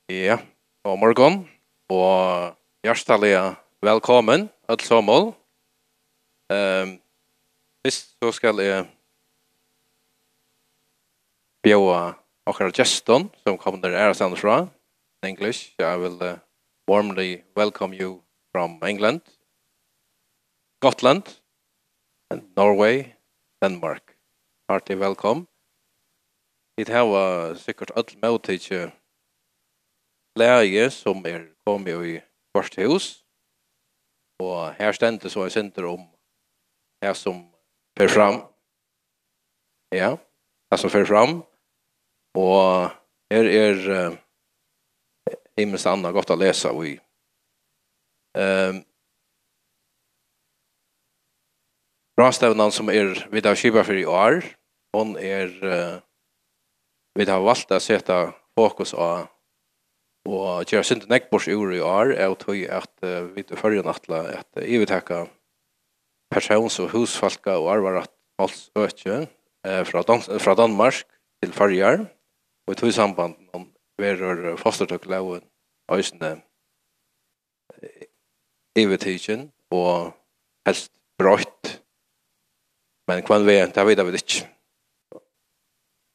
Ja, god morgen og hjertelig velkommen alle sammen. Først så skal jeg bjøre akkurat gjesten som kommer der ærestand fra. In English, I will warmly welcome you from England, Scotland, and Norway, Denmark. Hearty welcome. Det har sikkert alle måltid läge som kommet i vårt hus. Og her stendte så senter om her som fer fram. Ja, her som fer fram. Og her himmels annet godt å lese i. Ráðstevnan som vi har kjøpt for i år, hon vi har valgt å sette fokus av og gjør sint nekkbors ur i år tog at vi til førre nattla at ivetekka persons- og husfalka og arvarat halsøkje fra Danmark til Førjar og i tog samband om verur fosturtøku øysene ivetekjen og helst brøyt. Men kvann vi det vet vi ikke.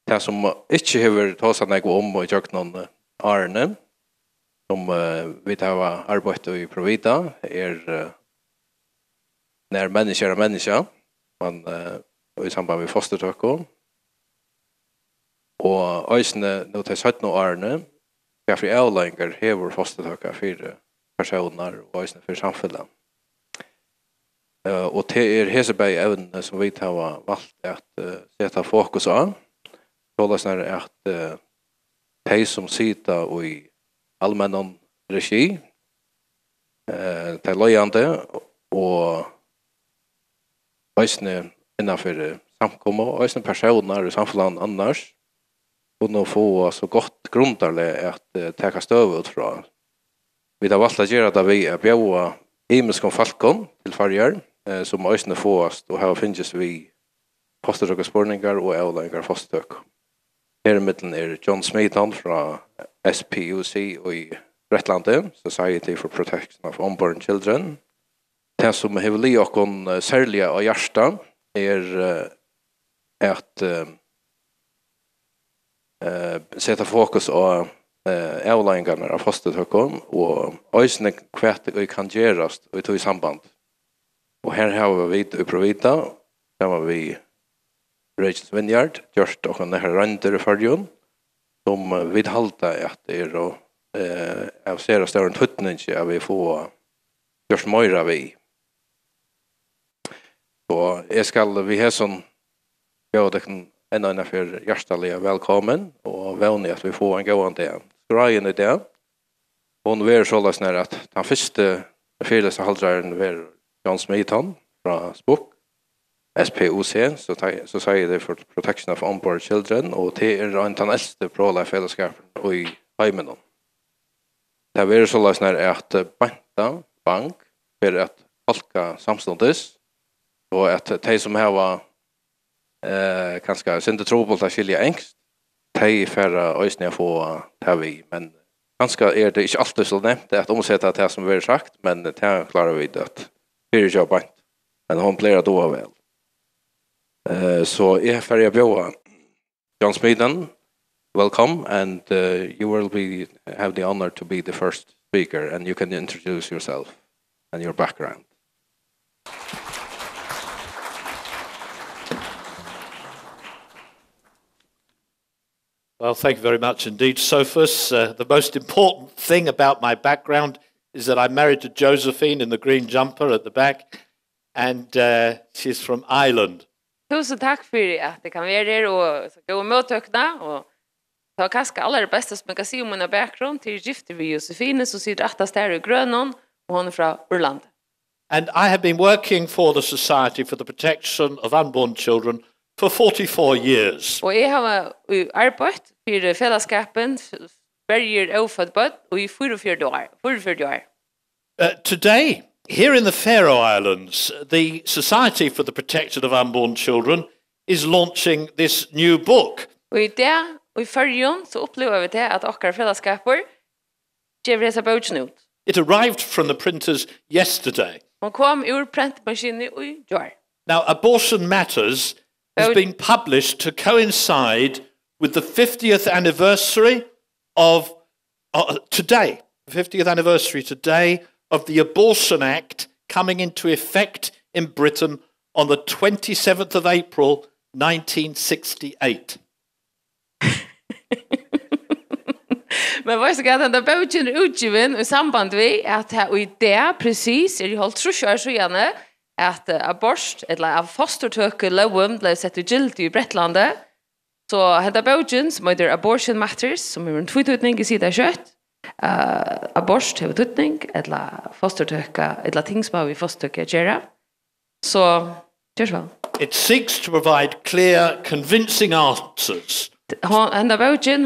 Det som ikke hever tåsa nek om og gjør noen arne som vi har arbeidet i ProVita när människa man i samband med fosturtøku og øysene nå til 17 årene for avleiðingar hever fosturtøku for personer og øysene for samfunnet. Og til hesebei evnene som vi har valgt at sette fokus av så at de som sitter i allmännon regi till lojande och ösne innanför samkomma och ösne personer i samfunnet annars och nu få så gott grundarle att ta stöv utifrån. Vi har valt att göra det vi bjöa himmelskon falkon till Førjar som ösne fåast och här finns vi fosturtøkuspurningar och avleiðingar fosturtøku. Her i midten John Smeaton fra SPUC i Bretlandet, Society for Protection of Unborn Children. Det som har li okkon særlig av hjärsta at sette fokus av avleiðingarna av fosturtøku og øysene kvært vi kan gjerast og i samband. Og her har vi i ProVita, her har vi Rachel's Vineyard, gjørst og en rønder i Førjun, som vi halta at det av ser større tuttning at vi får gjørst møyra vi. Så jeg skal vi har sånn gjøre det enda for hjertelig velkommen og vevnig at vi får en gående det. Skreien i det. Og nå er det sånn at den første fyrleste halvdreieren var John Smeaton fra Spuk. SPUC, Society for Protection of Unborn Children, og det en den eldste pro-life-fellesskapen i heimen. Det er sånn at bank for at folka samståndes, og at de som har kanskje synte trobult av skilje engst, de færre øysene få det vi. Men kanskje det ikke alltid så nevnt at omsette det som vi har sagt, men det klarer vi at vi ikke har bank. Men hun blir da vel. So if I John Smeaton, welcome, and you will have the honor to be the first speaker, and you can introduce yourself and your background. Well, thank you very much indeed, Sophus. The most important thing about my background is that I'm married to Josephine in the green jumper at the back, and she's from Ireland. Tusen takk for at det kan være her og gå møtøkene og ta kanskje aller beste som jeg kan si om min bakgrunn til gifte vi Josefine som sitter rettest her i Grønland og hun fra Irland. And I have been working for the Society for the Protection of Unborn Children for 44 years. Og jeg har arbeidet for fellesskapen hver avfødt bøtt og i 44 år. Today, here in the Faroe Islands, the Society for the Protection of Unborn Children is launching this new book. Og i det, og i Førjun, så opplever vi det at okkar fellesskaper ger vi dessa boken ut. It arrived from the printers yesterday. Hon kom ur prentmaskinen i jar. Now, Abortion Matters has been published to coincide with the 50th anniversary of today, the 50th anniversary today of the Abortion Act coming into effect in Britain on the 27th of April, 1968. Men vad ska den där boken utgiven i samband med att här i det precis i håll trus år sedan att abort eller av fosturtøku loven blev sett i gilt i Bretlandet. Så hade boken som heter Abortion Matters som är en tweetutning i sida kött. Abort har tutning eller fosturtøka eller ting som vi fosturtøka gera. Så just väl. It seeks to provide clear, convincing answers Hon boken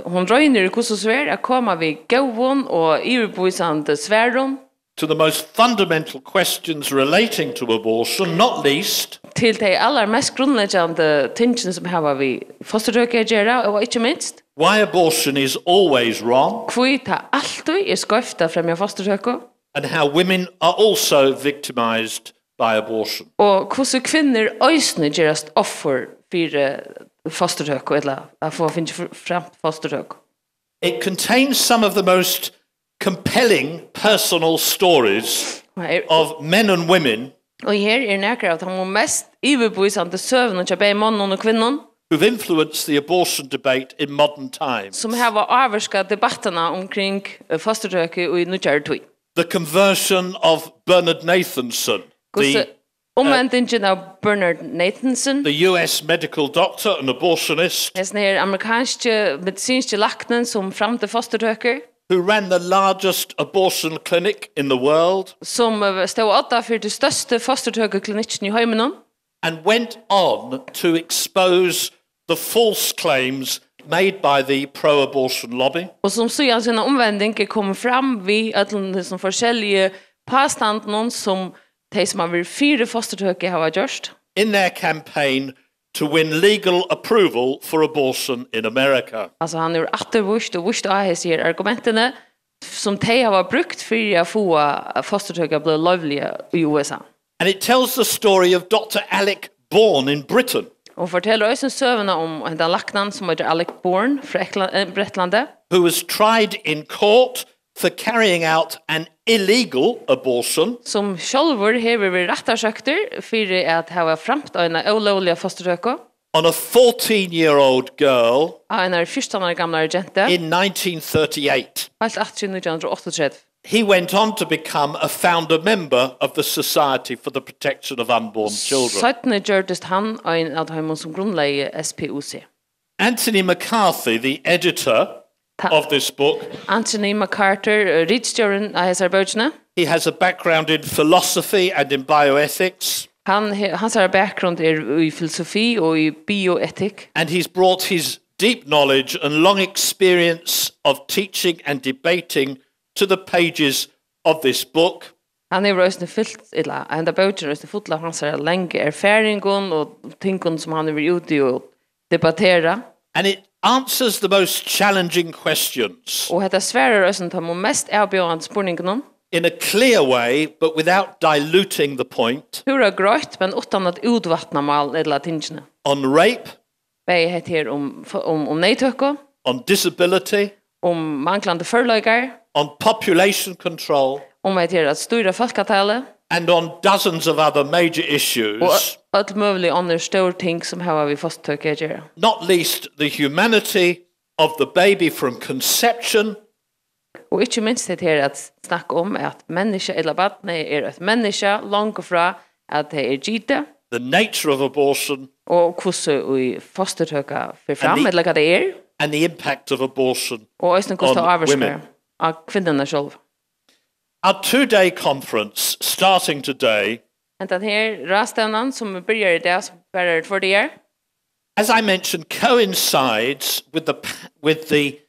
hon röjner hur så svär att komma vid gåvon och urbevisande svärdon to the most fundamental questions relating to abortion, not least till de allra mest grundläggande tingen som har vi fosturtøku att göra och inte minst why abortion is always wrong kvita alltid är skofta framja fosturtøku and how women are also victimized by abortion. och hur kvinnor ösne gerast offer för fosturtøku eller att få finna fram fosturtøku. It contains some of the most compelling personal stories of men and women Och här är några av de mest överbevisande sövnen till både män och kvinnor who've influenced the abortion debate in modern times. som har avvarskat debatterna omkring fosturtøku i nutjärd tid. The conversion of Bernard Nathanson, Omvändningen av Bernard Nathanson, the US medical doctor and abortionist, den här amerikanske medicinske lakten som fram till fosturtøku, who ran the largest abortion clinic in the world, som stod åtta för det största fosturtøkuklinikken i heimen, and went on to expose the false claims made by the pro-abortion lobby. och som så sina omvändningar kom fram vid att som forskjellige påstanden som de som har varit fyra fosturtøku har gjort. In their campaign to win legal approval for abortion in America. Alltså han är återvurst och vurst av sig argumenten som de har brukt för att få fosturtøku bli lovliga i USA. And it tells the story of Dr. Alec Bourne in Britain, Och fortäller oss en sövna om den laknan som heter Alec Bourne från Bretlandet. who was tried in court for carrying out an illegal abortion Som självor har vi rättarsökter för att ha framt en olovliga fosturtøku on a 14-year-old girl av en 14 år gamla jente. in 1938. Allt 1938. He went on to become a founder member of the Society for the Protection of Unborn Children. Sötne gjordes han en av dem som grundlägger SPUC. Anthony McCarthy, the editor of this book, Anthony McCarter, ridstören av hesar böckerna. he has a background in philosophy and in bioethics, Hans bakgrund är i filosofi och i bioetik. and he's brought his deep knowledge and long experience of teaching and debating to the pages of this book. Han är rösten fyllt illa. Han där böcker rösten fullt av hans länge erfaringen och tingen som han är ute och debattera. And it answers the most challenging questions Och detta svärar rösten tar mest avbjörande spurningen. in a clear way, but without diluting the point, Hur är gröt men utan att utvattna mal eller tingene. on rape, Bäg heter om nejtöku, on disability, om manglande förlöjgar, on population control, om heter att styra folkatalet and on dozens of other major och issues, allt möjligt andra stora ting som har vi fosturtøku att göra. not least the humanity of the baby from conception Och inte minst det här att snacka om att människa eller barn är ett människa långt fra att det är gita the nature of abortion, och hur i fosturtøku för fram eller vad det är and the impact of abortion. och östen kostar On avskär women. av kvinnorna själv. Our two-day conference, starting today, Men den här ráðstevnan som börjar idag som börjar för det är as I mentioned, coincides with the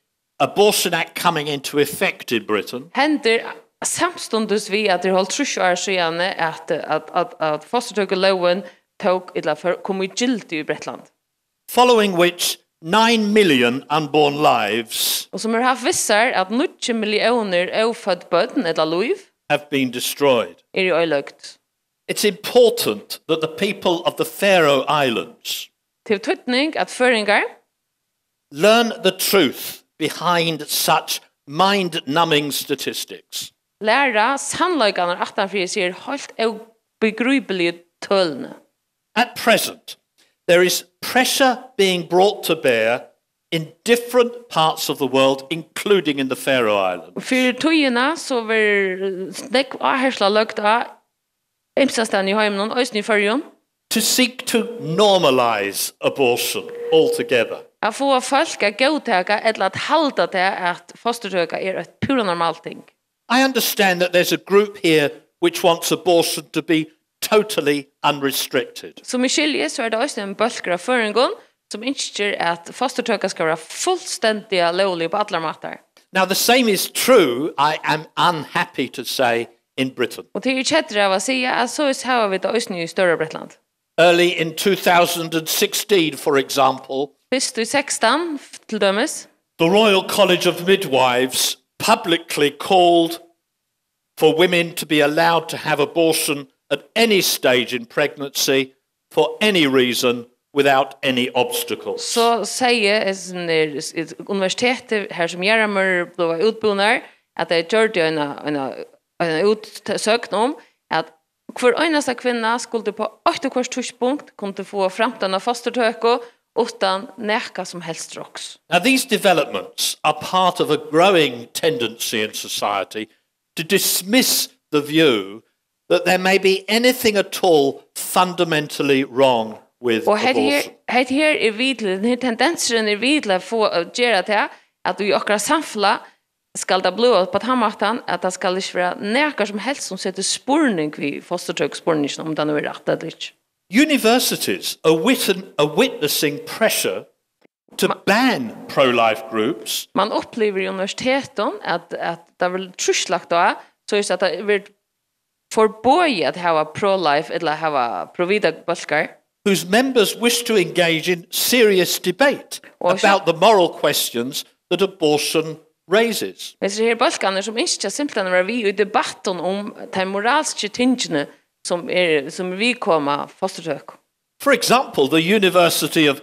Abortion Act coming into effect in Britain, händer samstundes vi att det håll 30 år sedan att fosturtøkuloven tog eller kom i gilt i Bretland. following which 9 million unborn lives Og som haft vissar at 9 millioner ofödd bøtten eller liv have been destroyed. I øyløgt. It's important that the people of the Faroe Islands Til tøtning at føringar learn the truth behind such mind-numbing statistics. læra sannløyganar aftanfyrir sér helt begrybelige tølne. At present, there is pressure being brought to bear in different parts of the world, including in the Faroe Islands. Fyrir tøyina så var snekk áhersla løgt av ymsastan I heimen og øysni fyrjun to seek to normalize abortion altogether. at få folk at godtaka eller at halda det at fostertøka et pura normalt ting. I understand that there's a group here which wants abortion to be totally unrestricted. Som I skilje så det også en bølger av føringon som ønsker at fostertøka skal være fullstendig lovlig på alle måter. Now, the same is true, I am unhappy to say, in Britain. Og til kjetter av å si at så har vi det også I større Bretland. Early in 2016, for example, Først I 16 til dømes, the Royal College of Midwives publicly called for women to be allowed to have abortion at any stage in pregnancy for any reason without any obstacles. så sier universitetet her som Gjerramur ble utboende at det gjør det en utsøkning om at hver eneste kvinne skulle på 8 kvart tidspunkt kunne få fremtiden av fostertøku utan nekka som helst roks. Now, these developments are part of a growing tendency in society to dismiss the view that there may be anything at all fundamentally wrong with Og abortion. her vidle, den tendensen vidle få gjøre til at vi akkurat samfla skal det bli på tammatan at det skal ikke være nekka som helst som setter spurning vi fostertøk spurningen om det nu rett eller ikke. Universities are witnessing pressure to ban pro-life groups Man opplever I universiteten at det vil truslagt da, så at det vil forbøye at hava pro-life eller hava ProVita bølgar, whose members wish to engage in serious debate about the moral questions that abortion raises. Hvis det her bølgane som ikke simpelthen var vi I debatten om de moralske tingene som vi kommer fostertøk. For example, the University of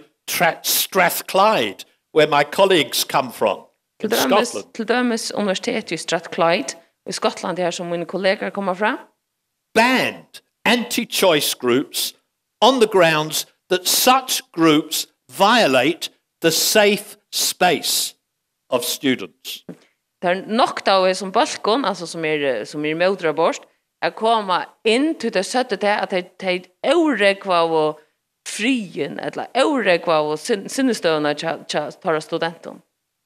Strathclyde, where my colleagues come from, in Scotland, Til dømes universitetet I Strathclyde I Skottland her som mine kolleger kommer fra, banned anti-choice groups on the grounds that such groups violate the safe space of students. det nok da som bølgen, altså som mødrabort, at komme inn til det søtte til at de øregva og frien, eller øregva og sinnestøvende til studenten.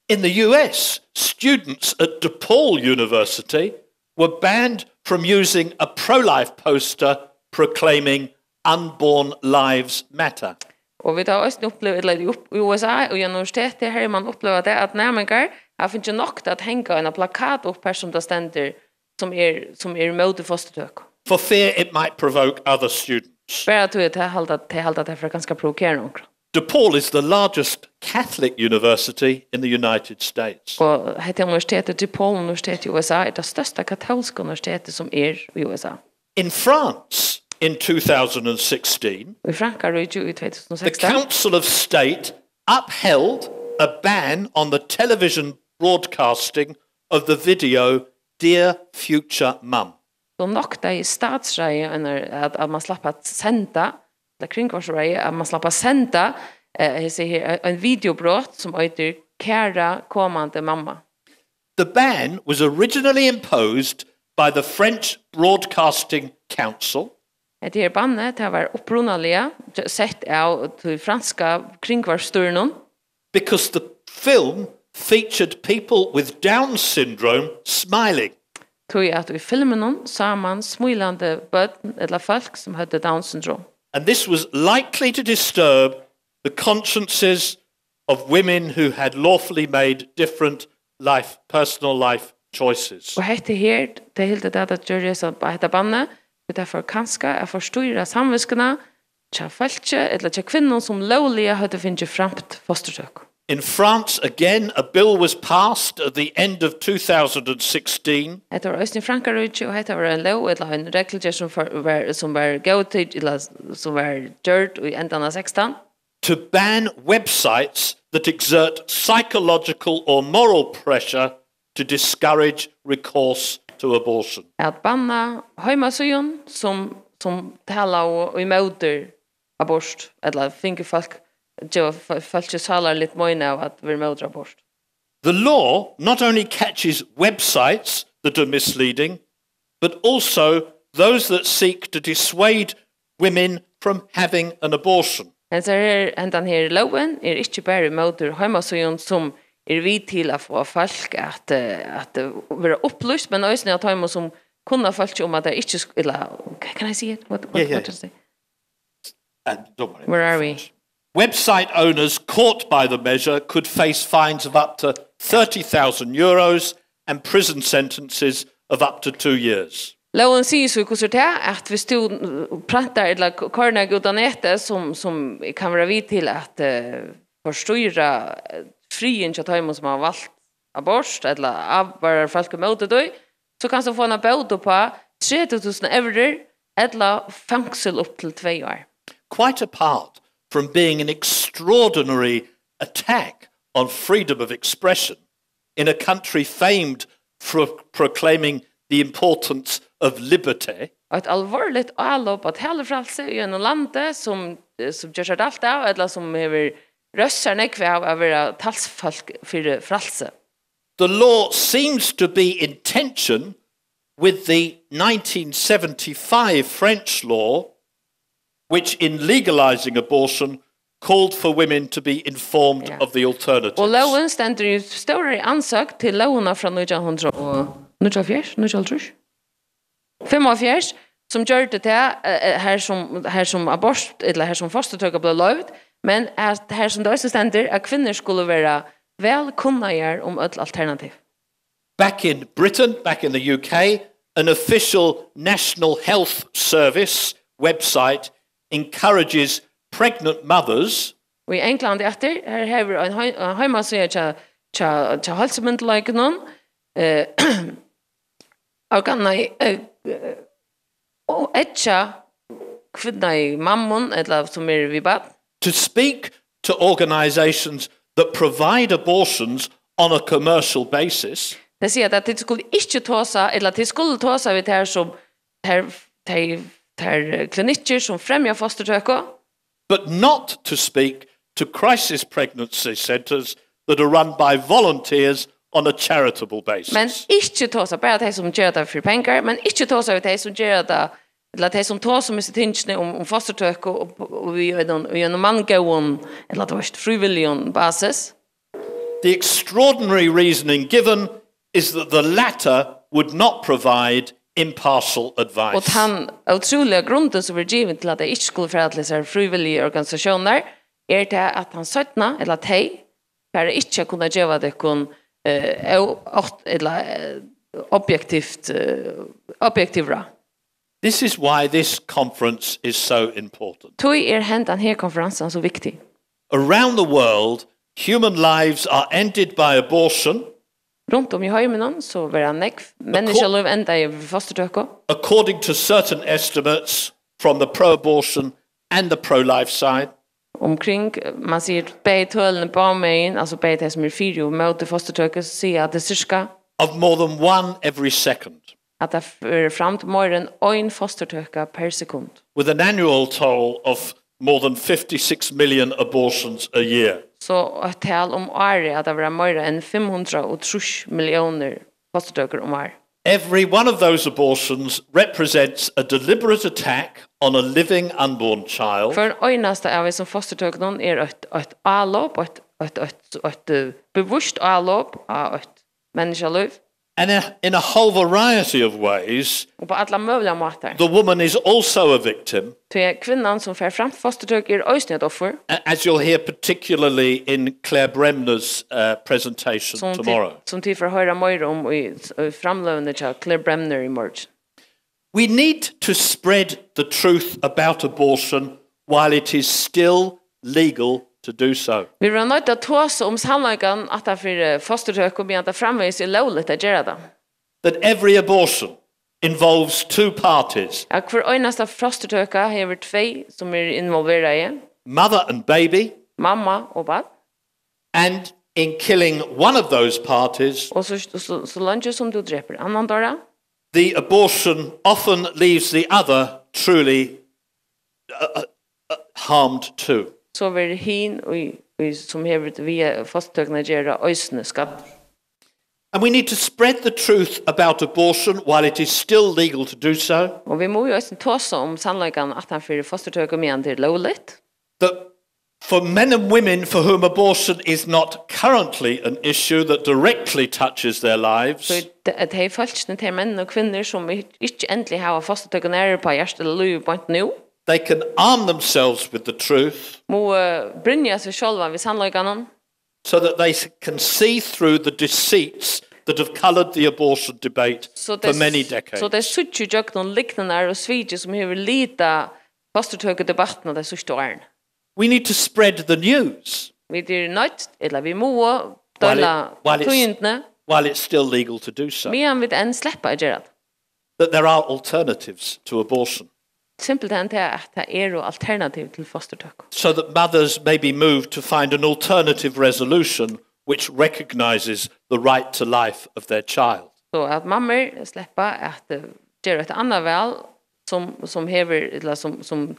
In the US, students at DePaul University were banned from using a pro-life poster proclaiming unborn lives matter. Og vi har også opplevd, eller I USA og I universitetet her man opplever det at nærmengar har finnet nok til at henge en plakat opp her som det stender som møte fostertøk. For fear it might provoke other students. Bare til å halda det for ganske provokerende. DePaul is the largest Catholic university in the United States. Og hette universitetet, DePaul Universitet I USA, det største katolske universitetet som I USA. In France, in 2016, I Frankrike I the 2016, Council of State upheld a ban on the television broadcasting of the video Dear Future Mum. så nok det I statsreie at man slapp at senda, det kringvarsreie, at man slapp at senda en videobrott som heter Kæra kommande mamma. The ban was originally imposed by the French Broadcasting Council Det her bannet det var opprunalige sett av til franska kringvarsstyrnen, because the film featured people with Down syndrome smiling. tog at I filmen sa man smilande bøtten eller folk som hadde Down syndrom. And this was likely to disturb the consciences of women who had lawfully made different personal life choices. Og hette her, det helt det at gjør det på hette bannet, det for kanskje å forstyrre samviskene, tja falske eller tja kvinnen som lovlige hadde finnet fremt fostertøk. In France, again, a bill was passed at the end of 2016 Det var også i Frankrike, og det var en lov, eller en regler som var gåtid, eller som var gjort i enden av 16. to ban websites that exert psychological or moral pressure to discourage recourse to abortion. At banna heimasøyen som talar og imøter abort, eller finker folk salar litt møyne av at vi imøter abort. The law not only catches websites that are misleading, but also those that seek to dissuade women from having an abortion. Den her loven ikke bare imøter heimasøyen som vid til å få folk at være opplyst, men også at heimasøyen som kunne folk om at det ikke skulle... Can I see it? What does it say? Don't worry. Where are we? Website owners caught by the measure could face fines of up to €30,000 and prison sentences of up to 2 years. Loven sier så hvordan det at hvis du prater eller korner ut av nettet som kan være vid til at forstyrre frien til tøymen som har valgt abort eller avvarer folk mot det, så kan du få en bøte på 30.000 euro eller fengsel opp til 2 år. Quite apart from being an extraordinary attack on freedom of expression in a country famed for proclaiming the importance of liberty. Et alvorligt avlopp at hele frelse i en lande som gjør seg alt av, eller som har røsser nekve av å være talsfolk for frelse. The law seems to be in tension with the 1975 French law, which in legalizing abortion called for women to be informed of the alternatives. Og loven stender jo større ansøk til lovene fra 1945, som gjør det til her som abort, eller her som fosturtøku ble lovd, men her som det også stender at kvinner skulle være vel kunngjør om et alternativ. Back in Britain, back in the UK, an official National Health Service website encourages pregnant mothers Og i England etter, her har vi en heimasøye til helsemyndeløyken, og kan etja kvinna i mammon, eller som vi bad, to speak to organizations that provide abortions on a commercial basis. Det sier at de skulle ikke tåsa, eller de skulle tåsa ved her som klinikker som fremjar fosturtøku, but not to speak to crisis pregnancy centers that are run by volunteers on a charitable basis. men ikke tåsa, bare de som gjør det for penger, men ikke tåsa ved de som gjør det, eller de som tåsa med sitt tingene om fosturtøku, og vi gjør en manngåen, eller det var ikke frivillig basis. The extraordinary reasoning given is that the latter would not provide impartial Og advice. han utroliga grunden som var givet til at det ikke skulle forhandle seg frivillige organisasjoner, det at han søttene, eller de, bare ikke kunne gjøre det kun objektivt. This is why this conference is so important. Tog hentan her konferensen så viktig. Around the world, human lives are ended by abortion Runt om i heimen så var han menneskeliv enda i fosturtøku. according to certain estimates from the pro-abortion and the pro-life side. Omkring, man sier beitølene på meg, altså beit som fire og møte fosturtøku, sier at det cirka Of more than one every second, at det er frem til mer enn 1 fosturtøku per sekund. with an annual toll of more than 56 million abortions a year. Så et tal om året at det var mer enn 530 millioner fosturtøkur om året. Every one of those abortions represents a deliberate attack on a living unborn child, For en øyneste av som fosturtøkene et avlåp, et bevusst avlåp av et menneskeliv, and in a whole variety of ways, og på alle mulige måter. the woman is also a victim, Til kvinnan som fer frem til fosturtøk også et offer, as you'll hear particularly in Claire Bremner's presentation tomorrow. som tid for høyre mer om i framløvende til Claire Bremner i morgen. We need to spread the truth about abortion while it is still legal to do so. Vi var nødt til å ta oss om sannløyken at det for fosturtøku men at det fremvis lovligt å gjøre det. That every abortion involves two parties, At hver eneste fosturtøku har två som involverade i. mother and baby, Mamma og barn. and in killing one of those parties, Og så langt som du dreper annan døra, the abortion often leaves the other truly harmed too. så vil hin og som hever via fosturtøkene gjøre øysene skatt. And we need to spread the truth about abortion while it is still legal to do so. Og vi må jo også ta oss om sannløyken at han for fosturtøku men det lovligt. That for men and women for whom abortion is not currently an issue that directly touches their lives, Så at hei falskene til menn og kvinner som ikke endelig har fosturtøku nære på hjertet eller liv på nå, they can arm themselves with the truth må brynja seg sjálva ved sannløyken so that they can see through the deceits that have colored the abortion debate for many decades. Så det suttje jøk noen liknende og svige som hever lita fosturtøku debatten av det sørste årene. We need to spread the news Vi er nødt, eller vi må døla tøyntene, while it's still legal to do so. men vi enn sleppa å gjøre det. That there are alternatives to abortion, Simpelthen til at det jo alternativ til fosturtøku. so that mothers may be moved to find an alternative resolution which recognizes the right to life of their child. Så at mammer sleppa at gjøre et annet vel som hever, eller som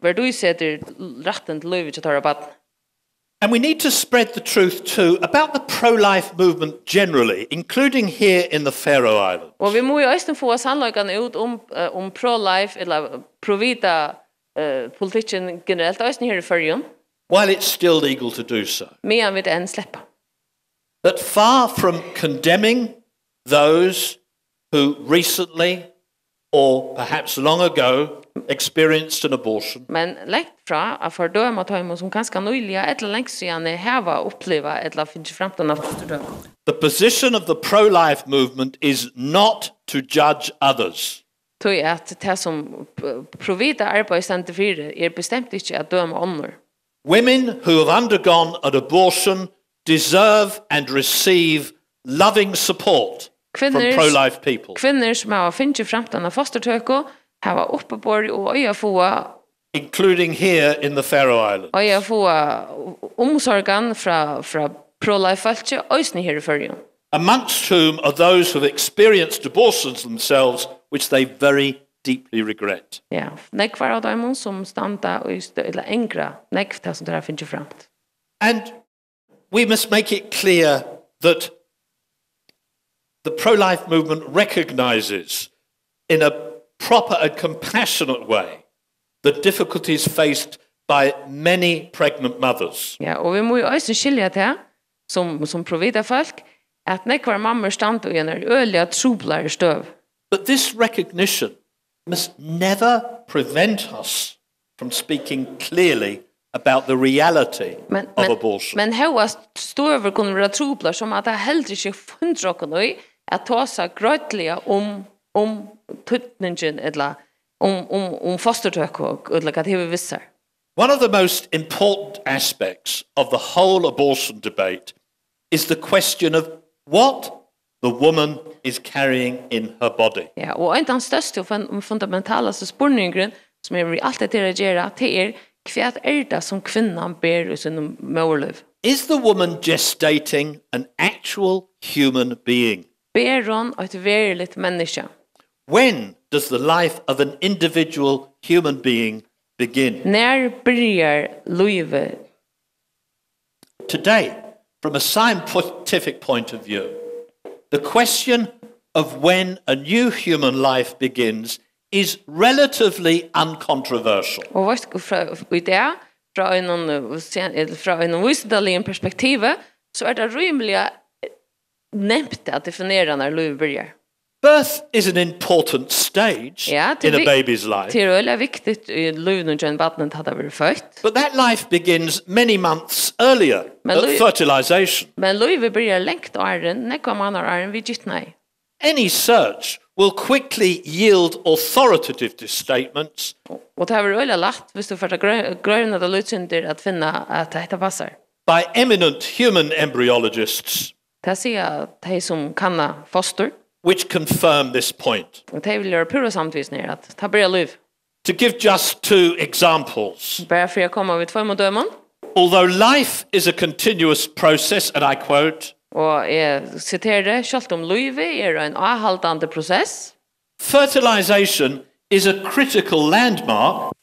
verduisetter retten til livet til å ta bad. And we need to spread the truth too about the pro-life movement generally, including here in the Faroe Islands. Og vi må jo også få sannløkene ut om pro-life eller ProVita politikken generelt, også her i Førjun, While it's still legal to do so. men vi enn sleppa. That far from condemning those who recently or perhaps long ago experienced an abortion, Men lengt fra at fordøma tøymo som kanskje nøyliga eller lengt siden heva oppleva eller finnes fremtiden av fosterdøm. the position of the pro-life movement is not to judge others. Tøy at det som ProVita arbeidsstande fire bestemt ikke at døma ånder. Women who have undergone an abortion deserve and receive loving support from pro-life people. Kvinner som har finnes fremtiden av fostertøku hava oppebord og øya få Including here in the Faroe Islands. øya få omsorgan fra pro-life falske øysni her i Førjun. Amongst whom are those who have experienced abortions themselves, which they very deeply regret. Ja, nekvar av dem som standa eller engra nekvar som der finnes fremt. And we must make it clear that the pro-life movement recognizes in a proper and compassionate way the difficulties faced by many pregnant mothers. Ja, og vi må jo også skilja til som ProVita folk at nekvar mammer standa i en øyelig troblar støv. But this recognition must never prevent us from speaking clearly about the reality of abortion. Men hva støver kunne være troblar som at det heller ikke funnet noe at ta seg grøtlige om tøtningen eller om fostertøku eller hva det vi visser. One of the most important aspects of the whole abortion debate is the question of what the woman is carrying in her body. Ja, og en av den største og fundamentalaste spurningen som vi alltid til å gjøre til hva det som kvinnan ber i sin mørliv. Is the woman gestating an actual human being? Ber hon et veriligt menneske? When does the life of an individual human being begin? När börjar livet? Today, from a scientific point of view, the question of when a new human life begins is relatively uncontroversial. Og vet du, i det, fra en visdelig perspektiv, så det rimelig nemt at definere når livet börjar. Birth is an important stage in a baby's life. Det är viktigt i livet när en barn har varit fött. But that life begins many months earlier at fertilization. Men livet börjar längt åren, när man har åren vid gittnai. Any search will quickly yield authoritative statements Och det var öliga lätt hvis du får gröna det lutsynder att finna att detta passar. by eminent human embryologists, Det säger de som kan foster. which confirm this point. Och de vill göra pura samtvisningar att ta börja liv. To give just two examples, Bara för att komma vid två mot dömen. although life is a continuous process, and I quote, Och jag citerar det, självt om livet är en avhållande process. fertilization is a critical landmark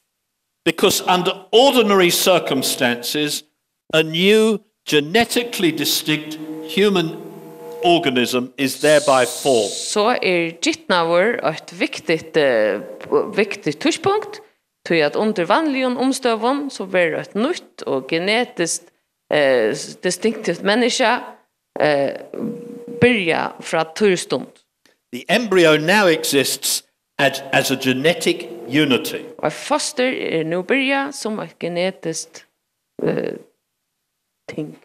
because under ordinary circumstances, a new genetically distinct human organism is thereby formed. Så gittnavur ett viktigt touchpunkt till att under vanliga omstövon så blir det ett nytt och genetiskt distinktivt människa börja från turstund. The embryo now exists as a genetic unity. Och foster nu börja som ett genetiskt ting,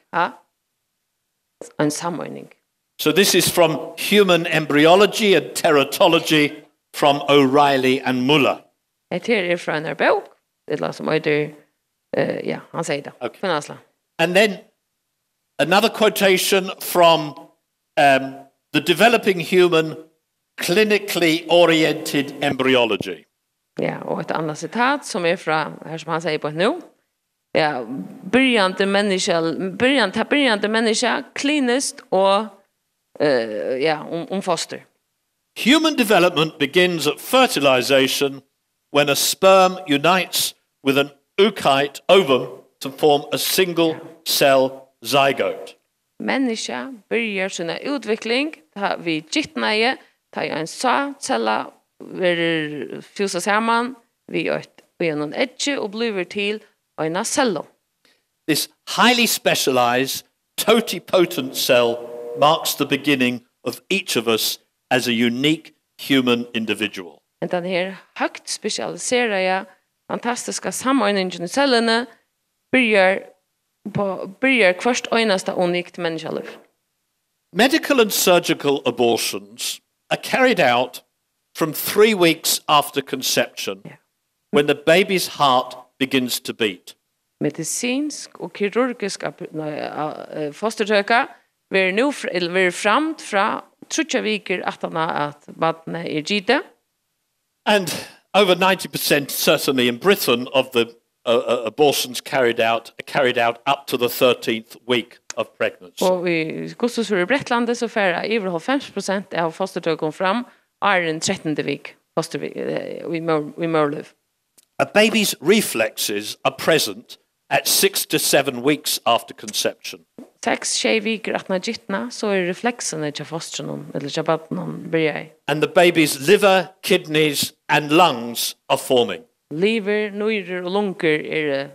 en samordning. So this is from Human Embryology and Teratology from O'Reilly and Muller. Det är från en bok, det som heter, ja, han säger det. Okay. Finansla. And then another quotation from the Developing Human Clinically Oriented Embryology. Ja, och ett annat citat som är från, här som han säger på nu. Ja, börjande människa, kliniskt och foster. Human development begins at fertilization when a sperm unites with an oocyte ovum to form a single cell zygote. Människa börjar sina utveckling vid gittnaje, tar en cella vill fjusa samman vid en edge och blir till en cello. This highly specialized, totipotent cell marks the beginning of each of us as a unique human individual. Men den här högt specialiserade, fantastiska samordningen i cellerna börjar först enasta unikt människaliv. Medical and surgical abortions are carried out from 3 weeks after conception when the baby's heart begins to beat. Medicinsk och kirurgisk fosturtøka ver framt fra 3 veker at barnet gite. And over 90%, certainly in Britain, of the abortions carried out up to the 13th week of pregnancy. Og i Gustusur i Bretlandet så færre over 50% av fosturtøken fram den 13. vik i mørliv. A baby's reflexes are present at 6 to 7 weeks after conception. 6-6 veker at gitna så refleksene til fosteren eller til barnen börjar. And the baby's liver, kidneys and lungs are forming. Liver, nyrer og lunger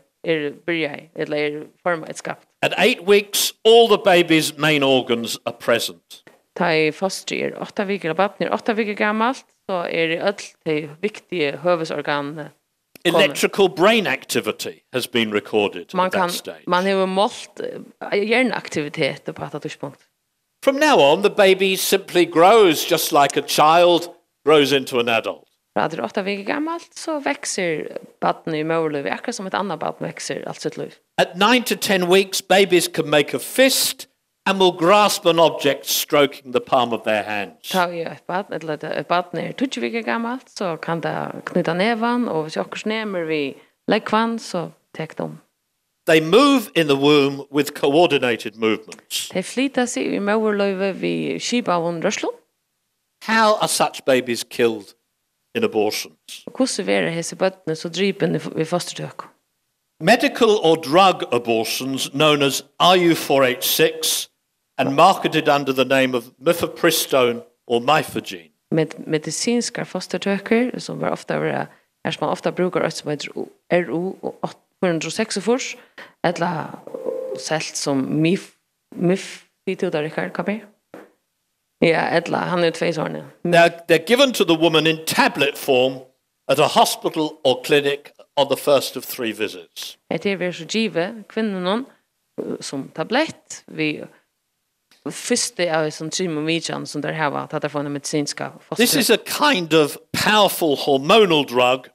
börjar eller format skapt. At 8 weeks, all the baby's main organs are present. Ta i foster 8 veker av barnet 8 veker gammalt så öll de viktiga hövudsorganen. Electrical brain activity has been recorded at that stage. Man har målt hjärnaktivitet på detta tidspunkt. From now on, the baby simply grows just like a child grows into an adult. Från 8 veker gammalt så växer barnet i mörliv, akkurat som ett annat barn växer allt sitt liv. At 9 to 10 weeks, babies can make a fist and will grasp an object stroking the palm of their hands. Ta ju ett barn 20 veker gammalt så kan det knyta nävan och hvis också nämmer vi läggvann så tar de. They move in the womb with coordinated movements. De flyttar sig i mörlivet vid skibavon rörslån. How are such babies killed in abortions? Hur serverar hese barnen så dripen vid fostertök? Medical or drug abortions known as RU486 and marketed under the name of mifepristone or mifegene. Medicinska fostertöker som var ofta som man ofta brukar ett som heter RU 846 eller selt som MIF där Richard Kabe. Ja, eller han är 2 år. They're given to the woman in tablet form at a hospital or clinic on the first of 3 visits. Det är så givet kvinnan som tablett vi första av som trimomidjan som där har varit att det får en medicinska foster. This is a kind of powerful hormonal drug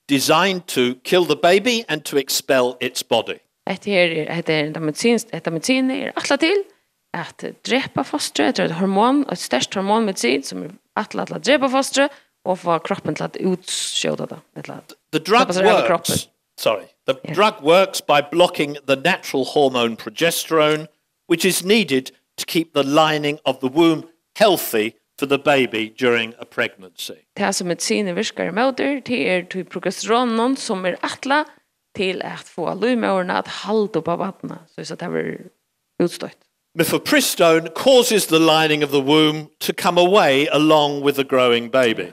designed to kill the baby and to expel its body. Ett medicin är alla till att drepa fostret, det är ett hormon, ett störst hormonmedicin som är alla drepa fostret och få kroppen till att utskjuta det. The drug works by blocking the natural hormone progesterone, which is needed to keep the lining of the womb healthy for the baby during a pregnancy. Det som medicinen virkar emot det till progesteronen som är alla till att få livmodern att hålla på vattnet så att det blir utstött. Mifepristone causes the lining of the womb to come away along with the growing baby.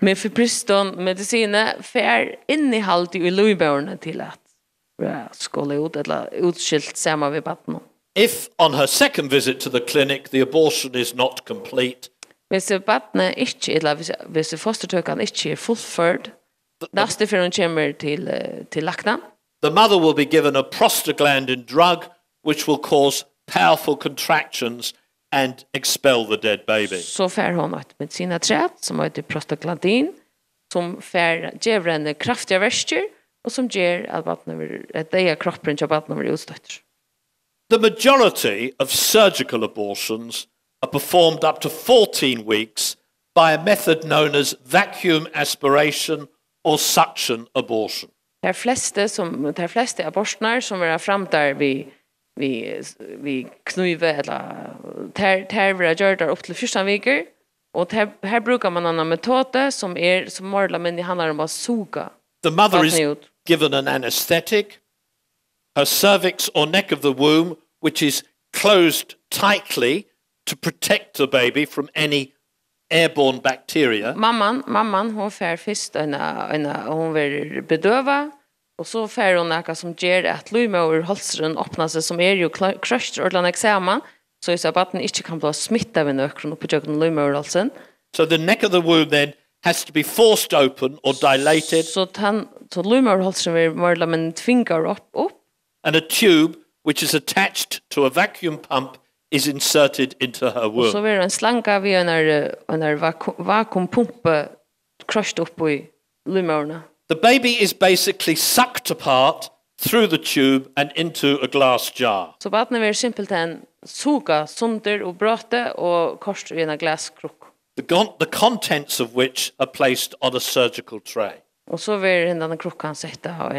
Mifepriston medicinen får innehållet i livmodern till att skåla ut eller utskilt samma vid vattnet. If on her second visit to the clinic the abortion is not complete, hvis vattnet inte eller hvis fostertökan inte är fullförd, nästa för hon kommer till lakna. the mother will be given a prostaglandin drug which will cause powerful contractions and expel the dead baby. Så får hon ett medicinaträd som heter prostaglandin som ger henne kraftiga vätskor och som ger att kroppen av vattnet blir utstött. The majority of surgical abortions are performed up to 14 weeks by a method known as vacuum aspiration or suction abortion. De flesta abortioner som är framtar vi knuve eller tervra gör där upp till 14 veckor och här brukar man en metod som morla men det handlar om att suga. The mother is given an anesthetic. Her cervix or neck of the womb, which is closed tightly to protect the baby from any airborne bacteria. Mamman hon får först hon vill bedöva och så får hon något som ger att livmoderhalsen öppnar sig som är ju crushed ordlan examen så att vatten inte kan bli smitta vid nökron på jorden livmoderhalsen. So the neck of the womb then has to be forced open or dilated. Så livmoderhalsen vill morla men tvingar upp. And a tube which is attached to a vacuum pump is inserted into her womb. Så vill en slanga vid en vakuumpump crushed upp i livmodern. The baby is basically sucked apart through the tube and into a glass jar. Så vattnet vill simpelt suga sönder och bråte och kors i en glaskrock. The contents of which are placed on a surgical tray. Och så vill den krockan sätta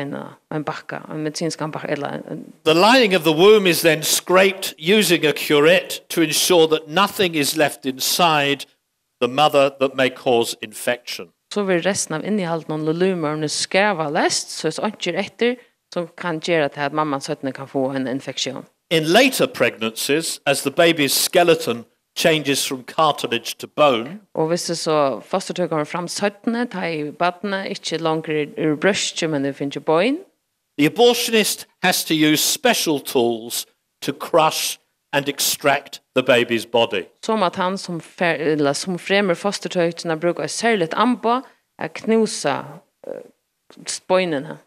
en backa, en medicinsk backa eller The lining of the womb is then scraped using a curette to ensure that nothing is left inside the mother that may cause infection. Så vill resten av innehållet någon livmodern skräva läst så inte efter som kan göra att mamman sötne kan få en infektion. In later pregnancies, as the baby's skeleton changes from cartilage to bone, och hvis det så fostertökan fram sötne ta i barnet inte längre ur bröst men det finns ju bön. The abortionist has to use special tools to crush and extract the baby's body. Som att han som främmer fostertökna brukar särskilt anpå att knusa spöjnerna.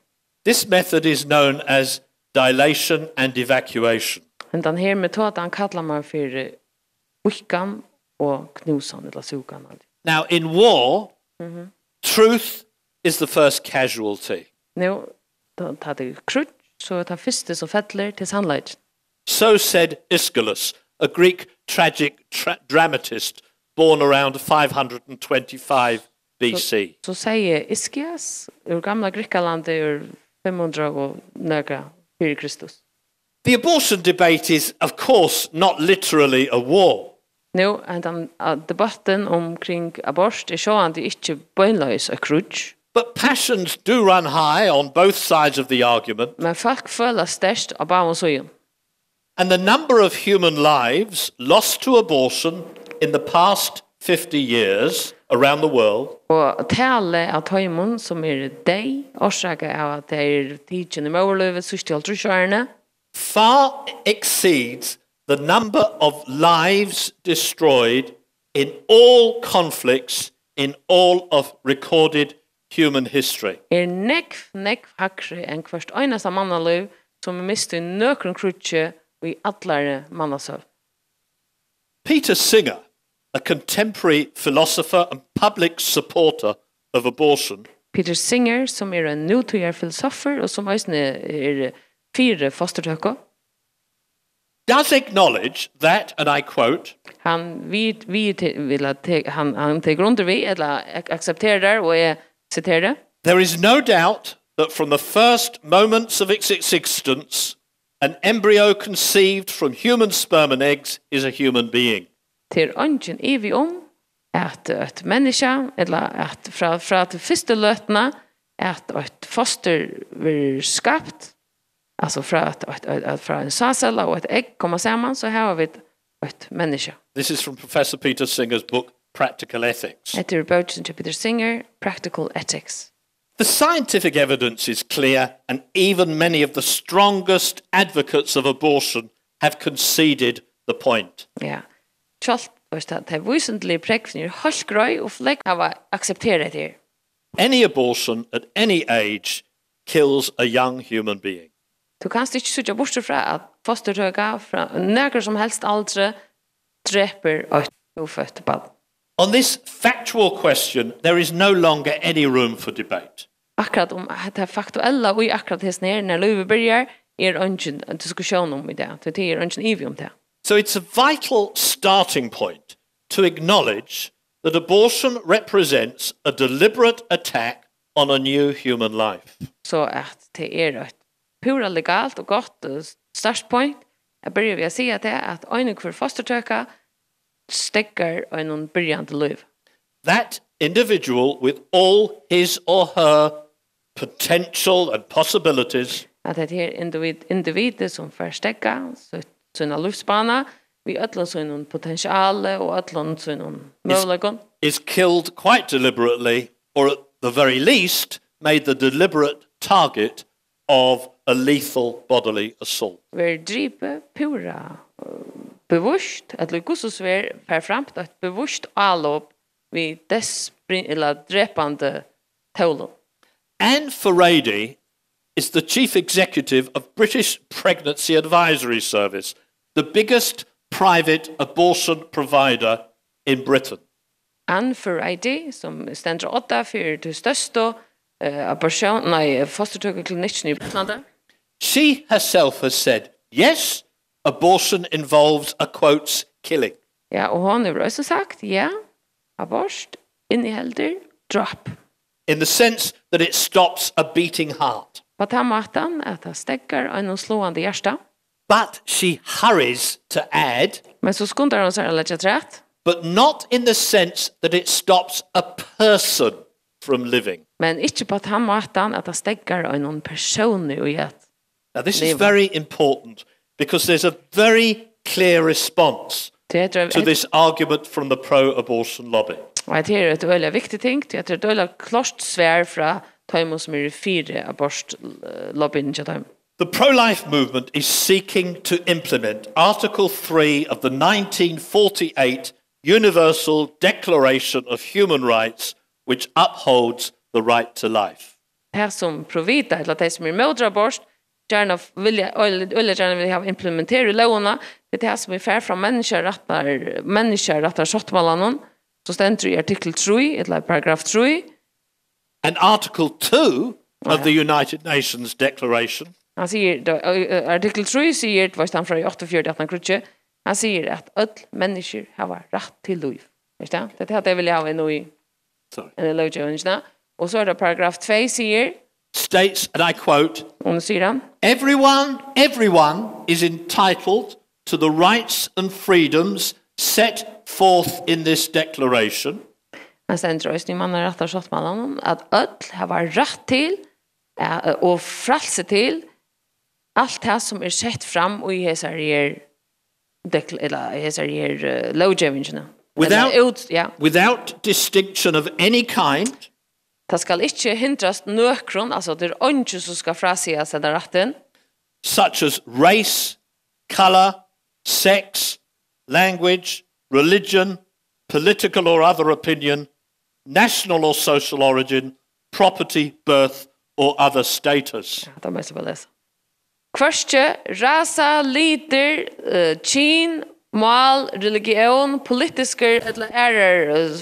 This method is known as dilation and evacuation. Men den här metoden kallar man för wickan och knusan eller sugan. Now in war, truth is the first casualty. Nu då tar det krut så att han första så fettler till sannolikt. So said Aeschylus, a Greek tragic dramatist born around 525 BC. Så säger Aeschylus ur gamla Grekland ur 500 och några före Kristus. The abortion debate is, of course, not literally a war. Nu den debatten omkring abort är så att det inte bönlös är krutch. But passions do run high on both sides of the argument. Men folk føler størst av båda sidor. And the number of human lives lost to abortion in the past 50 years around the world Og tale av tøymon som deg, årsaka av at det tidsen i måløyvet sørste altrusjørene, far exceeds the number of lives destroyed in all conflicts in all of recorded human history. nekv hakre enn hverst øyneste mannaløy som mister nøkron krutje i allare mannasøv. Peter Singer, a contemporary philosopher and public supporter of abortion, Peter Singer, som en nutøyer filosofer, og som også fire fosturtøku, does acknowledge that, and I quote, han teger under vi, eller aksepterer, og jeg citerer, there is no doubt that from the first moments of its existence, an embryo conceived from human sperm and eggs is a human being. Til ønsken vi at et menneske, eller at fra til første løtene, at et foster blir skapt, altså fra en sæcelle og et egg kommer sammen, så har vi et menneske. This is from Professor Peter Singer's book, Practical Ethics. Etter bøkken til Peter Singer, Practical Ethics. The scientific evidence is clear, and even many of the strongest advocates of abortion have conceded the point. Ja, kjalt at det visentlige prekviner halvgrøy og flekk har aksepteret det. Any abortion at any age kills a young human being. Du kanst ikke sutja bort fra at fostertøka fra nærker som helst aldre dreper et ufødt barn. On this factual question, there is no longer any room for debate. Akkurat det faktuella og akkurat det her når livet begynner ønsken en diskusjon om det. Det ønsken evig om det. So it's a vital starting point to acknowledge that abortion represents a deliberate attack on a new human life. Så at det et pura legalt og godt startpoint. Jeg begynner ved å si at øyne for fostertøka stekker en begynnende liv. That individual with all his or her potential and possibilities At det her individet som forstekka sina livsbana, vi ötlan sin potentiale og ötlan sin möjligheten, is killed quite deliberately, or at the very least made the deliberate target of a lethal bodily assault. vi dripe pura bevusst, at lukusus ver perframt at bevusst allop vi eller drepande tålen. Anne Furedi is the chief executive of British Pregnancy Advisory Service, the biggest private abortion provider in Britain. Anne Furedi, som stender 8 for det største fostertøkeklinikken i Britlandet. She herself has said, yes, abortion involves a quotes killing. Ja, og hun har også sagt, ja, abort inneholder drap. In the sense that it stops a beating heart. På den måten at det stekker en slående hjerte. But she hurries to add, Men så skunder hun seg å legge rett. but not in the sense that it stops a person from living. Men ikke på den måten at det stekker en person i hjerte. Now this is very important because there's a very clear response to this argument from the pro-abortion lobby. Og det et øyelig viktig ting, det et øyelig klart svær fra tøymo som fire abort-lobbyen til tøymo. The pro-life movement is seeking to implement Article 3 of the 1948 Universal Declaration of Human Rights, which upholds the right to life. Det som ProVita, eller det som mot abort, gjerne vil ha implementeret lovene, det det som fær fra menneskerettar sottmålene, så stender i artikel 3, eller paragraf 3. And Article 2 of the United Nations Declaration Han sier, artikel 3 sier, det var stand fra 48, han sier at alle mennesker har rett til liv. Det er det vil jeg ha nå i lovgivningen. Og så det paragraf 2 sier, states, and I quote, og sier han, everyone is entitled to the rights and freedoms set forth in this declaration. Han stender også i mannavirði sottmálanum at öll har rett til og frelse til alt det som sett fram og i hesar lovgivningen. Without distinction of any kind. Det skal ikke hindrast nøkron, altså det ikke som skal frasies eller retten. Such as race, color, sex, language, religion, political or other opinion, national or social origin, property, birth, or other status. Ja, det må jeg bare lese. Kvørste, rasa, liter, kyn, mal, religion, politiske eller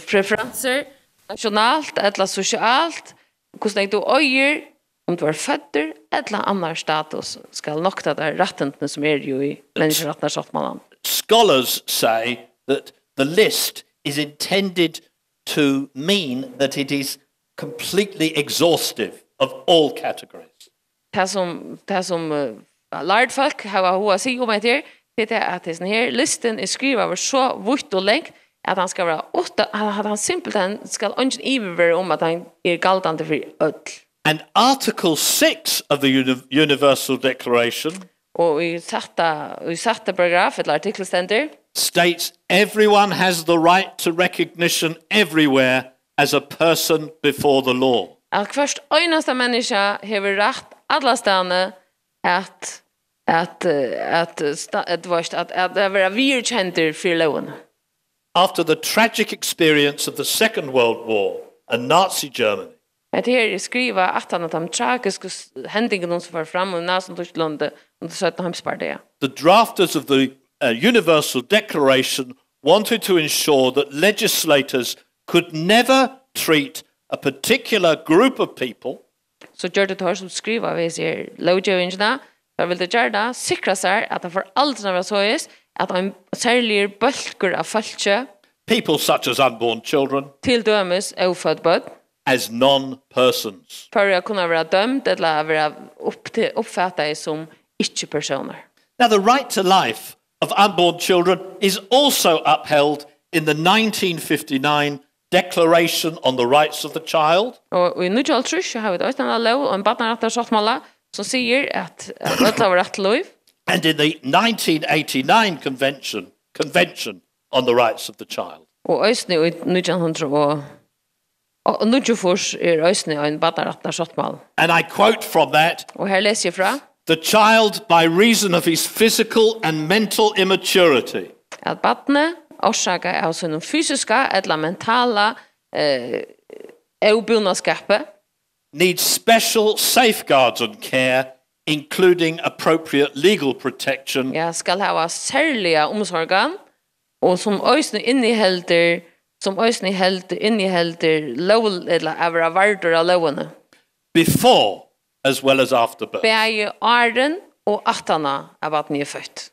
preferenser, nationalt eller socialt, hvordan du øyer, om du er fødder eller annan status, skal nok ta der rettentene som jo i menneskerettssattmalen. Scholars say that the list is intended to mean that it is completely exhaustive of all categories. Det som lært folk har hva si om etter, det at den her listen er skrivet over så vidt og lengt, at han skal være at han simpelthen skal ønske ivervære om at han er galtende for ødel. And Article 6 of the Universal Declaration Og i satte paragraf, et artikkel stender, states everyone has the right to recognition everywhere as a person before the law. at først øyneste menneske har rett alle stedene at være virkjenter for loven. After the tragic experience of the Second World War and Nazi Germany, Det her skriver at han de tragiske hendingene som var frem og Nazi-Tyskland under 17. Heimspartiet. the drafters of the Universal Declaration wanted to ensure that legislators could never treat a particular group of people Så gjør det tar som skriver ved sier lovgjøvingene, for vil det gjøre det, sikre seg at det for aldri være så at en særlig bølger av folket people such as unborn children, til dømes ufødt bød, as non-persons. for å kunne være dømt eller være oppfattet som ikke-personer. Now, the right to life of unborn children is also upheld in the 1959 Declaration on the Rights of the Child, Og i Nujal har vi det også en lov og en badnarettarsattmåla som sier at alle har rett til liv, and in the 1989 Convention on the Rights of the Child. og også i 1900 og Nujafors også en badnarettarsattmål. And I quote from that, Og her leser jeg fra the child, by reason of his physical and mental immaturity, at badne orsaka av sin fysiska eller mentala obunnaskapet needs special safeguards and care, including appropriate legal protection skal hava særliga omsorgan og som også innehelder lov eller avra vardur av lovene. before as well as after birth. Begge åren og attana av at ni er født.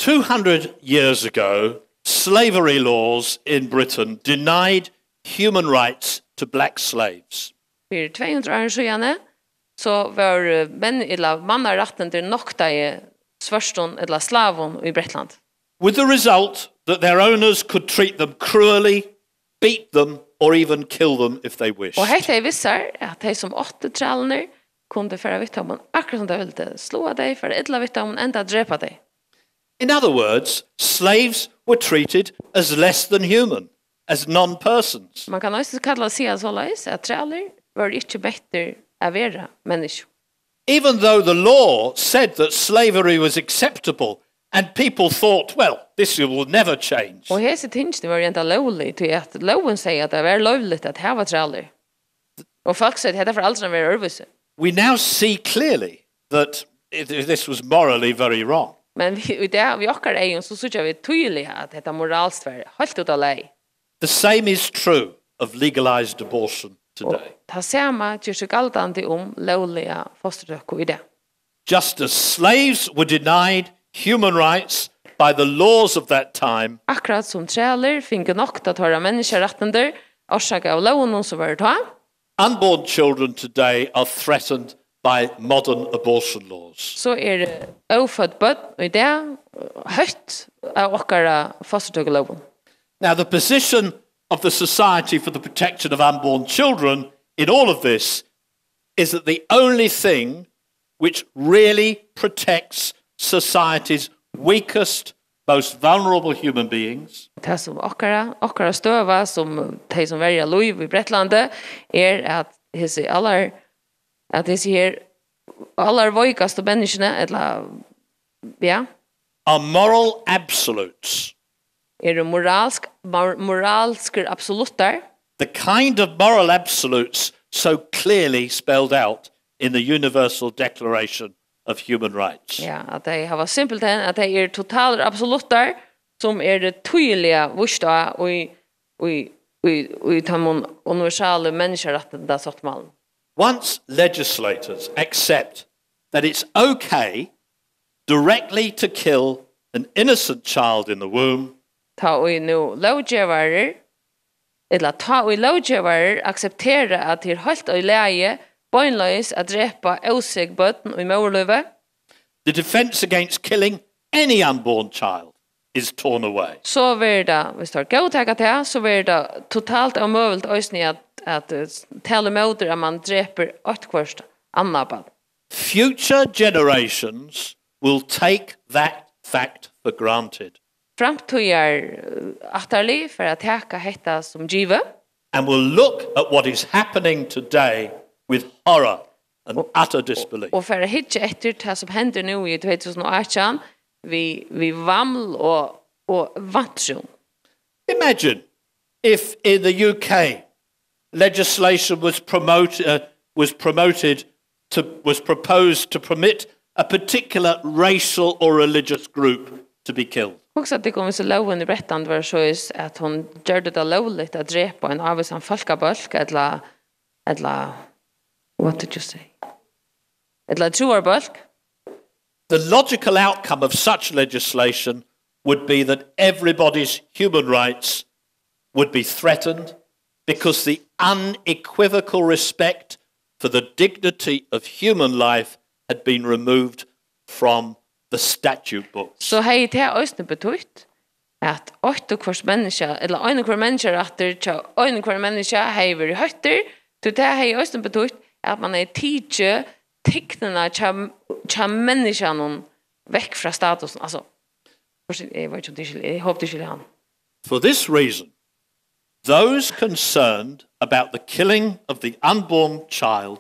200 years ago, slavery laws in Britain denied human rights to black slaves. For 200 år siden så var mannaretten til nokta svørston eller slavon i Bretland. With the result that their owners could treat them cruelly, beat them, or even kill them if they wished. Og hette vissar at de som åtte trallene kunde færa vitt om akkurat som de ville slå deg, for illa vitt om enda drepa deg. In other words, slaves were treated as less than human, as non-persons. Man kan også kalla seg såleis at traller var ikke bedre av være menneske. Even though the law said that slavery was acceptable, and people thought, well, this will never change. Og hese tingene var enda lovlig til at loven sier at det var lovligt at hava traller. Og folk sier at det er for aldri være øvelse. We now see clearly that this was morally very wrong. Men vi okkar egen så synes vi tydelig at dette moralsk var helt ut av lei. The same is true of legalized abortion Og today. det samme gjør seg galtande om lovlige fosturtøku i det. Just as slaves were denied human rights by the laws of that time, Akkurat som traller finner nok til å ta menneskerettender, orsaka av loven som var ta, unborn children today are threatened by modern abortion laws. så det ofødt bøtt, og i det høyt av okkara fosturtøkuloven. Now, the position of the Society for the Protection of Unborn Children in all of this is that the only thing which really protects society's weakest, most vulnerable human beings Det som okkara støva, som de som verja liv i Bretlandet, at disse her allar voikaste menneskene, eller, ja, are moral absolutes. moralsker absolutter, The kind of moral absolutes so clearly spelled out in the Universal Declaration of human rights. Ja, at de har simpelt at de totaler absolutter som det tydeliga vuxta och i tamon universala människorätten där sagt man. Once legislators accept that it's okay directly to kill an innocent child in the womb, Ta vi nu lovgivare eller ta vi lovgivare acceptera att det helt och läge bönlös att drepa osig bötten i morlöve. the defense against killing any unborn child is torn away. Så verda, vi står godtaga till, så verda totalt omöjligt ösni att tala emot att man dreper ett kvart annan barn. Future generations will take that fact for granted Framtøyer atterlig för att täcka detta som givet. and will look at what is happening today with horror and utter disbelief. Och för att hitta efter det som händer nu i 2018 vi vaml och vantron. Imagine if in the UK legislation was proposed to permit a particular racial or religious group to be killed. Också att det kommer så loven i Bretland var så att hon gjorde det lovligt att drepa en avvisan folkabölk eller what did you say? Eller troarbölk. The logical outcome of such legislation would be that everybody's human rights would be threatened because the unequivocal respect for the dignity of human life had been removed from the statute books. Så hej det ösnen betytt att åtta kvart människa eller en kvart människa rätter en kvart människa häver hötter så det hej ösnen betytt att man är tidigt tecknarna cha människan väck från statusen alltså jag vet inte jag hoppas det han. For this reason, those concerned about the killing of the unborn child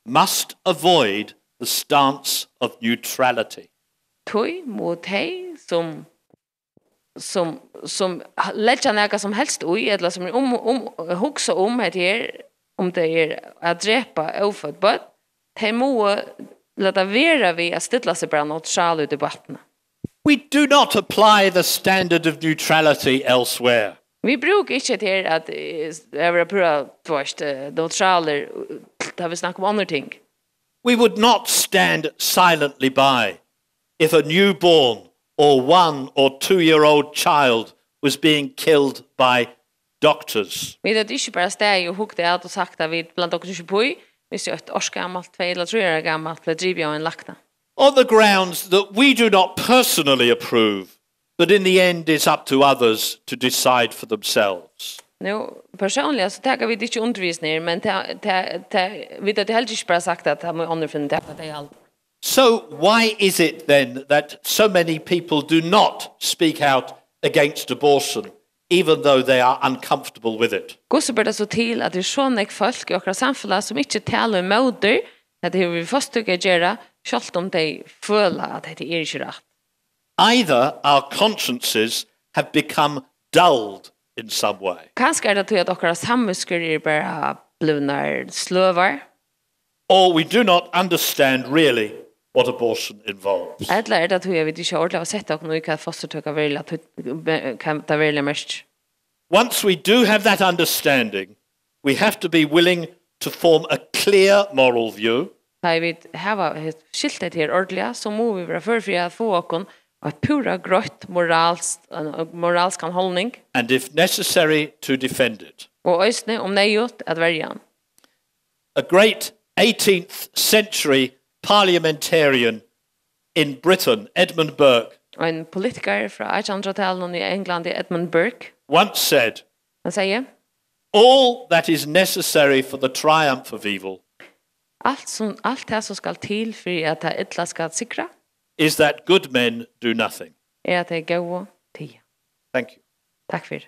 must avoid the stance of neutrality. Tøy mot hej som lägger något som helst oj eller som huxa om det att drepa ofödd barn. De må låta vara vi att ställa sig på neutral i debatten. We do not apply the standard of neutrality elsewhere. Vi brukar inte till att vara på tvärst neutraler där vi snackar om andra ting. We would not stand silently by if a newborn or 1 or 2-year-old child was being killed by doctors. Vi det inte bara steg och hugga ut och sagt att vi bland doktor inte på. Vi ser ett år gammalt, 2 eller 3 år gammalt, blir drivet av en lakta. On the grounds that we do not personally approve, but in the end it's up to others to decide for themselves. Nu personligen så tar vi det inte undervisning, men vi det helt inte bara sagt att man underfinner det är allt. So why is it then that so many people do not speak out against abortion, even though they are uncomfortable with it? Gosse bör det så till att det är såna folk i våra samhälle som inte talar emot det, att det vi fosturtøku göra, självt om de føler att det är inte rätt. Either our consciences have become dulled in some way, Kanske det att våra samvetskur bara blunar slövar, or we do not understand really what abortion involves. eller det att vi inte ordentligt har sett och nu kan fosturtøku välja kan ta välja mest. Once we do have that understanding, we have to be willing to form a clear moral view. När vi har skiltet här ordentligt så må vi vara för att få oss ett pura grått moralsk hållning And if necessary, to defend it. och ösne om nejot att välja. A great 18th century parliamentarian in Britain, Edmund Burke, En politiker från 1800-talet i England, Edmund Burke, once said, han säger all that is necessary for the triumph of evil allt det som ska till för att det illa ska sikra is that good men do nothing. är att det är goda tid. Thank you. Tack för det.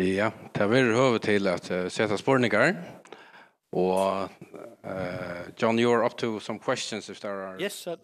Ja, det var hövet till att sätta spårningar. Och John, you're up to some questions if there are. Yes, sir.